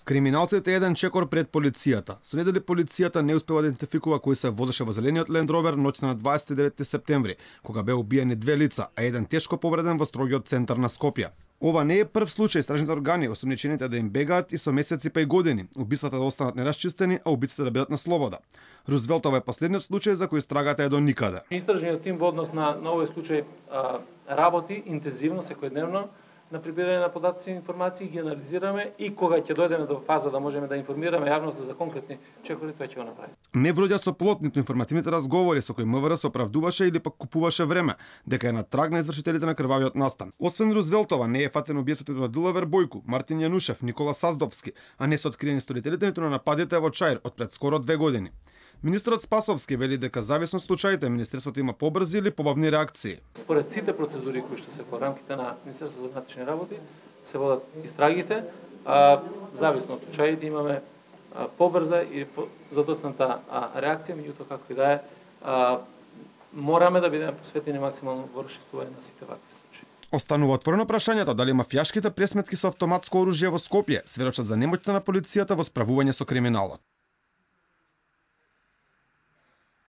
Криминалците еден чекор пред полицијата. Со недели полицијата не успева да идентификува кој се возеше во зелениот Land Rover ноќта на 29 септември, кога беа убиени 2 лица, а еден тешко повреден во строгиот центар на Скопје. Ова не е прв случај стражните органи осомничените да им бегаат и со месеци па и години, убиствата да останат нерасчистени, а убиците да бидат на слобода. Рузвелтова е последниот случај за кој истрагата е до никаде. Истражниот тим во однос на овој случај работи интензивно секојдневно на прибирање на податоци и информации, ги анализираме и кога ќе дојдеме до фаза да можеме да информираме јавноста за конкретни чекори, тоа ќе го направиме. Не вроѓа со плот ниту информативните разговори со кои МВР се оправдуваше или пак купуваше време, дека е на траг на извршителите на крвавиот настан. Освен Рузвелтова не е фатен убиецот на Дилавер Бојку, Мартин Јанушев, Никола Саздовски, а не се откриени сторителите ниту на нападите во Чаир од пред скоро 2 години. Министерот Спасовски вели дека зависно од случаите Министерството има побрзи или побавни реакции. Според сите процедури кои што се во рамките на Министерството за внатрешни работи се водат истрагите, зависно од случаите имаме побрза и задоцната реакција, меѓутоа како и да е, мораме да бидеме посветени максимално во расчистување на сите вакви случаи. Останува отворено прашањето дали мафијашките пресметки со автоматско оружје во Скопје сведочат за немоќта на полицијата во справување со криминалот.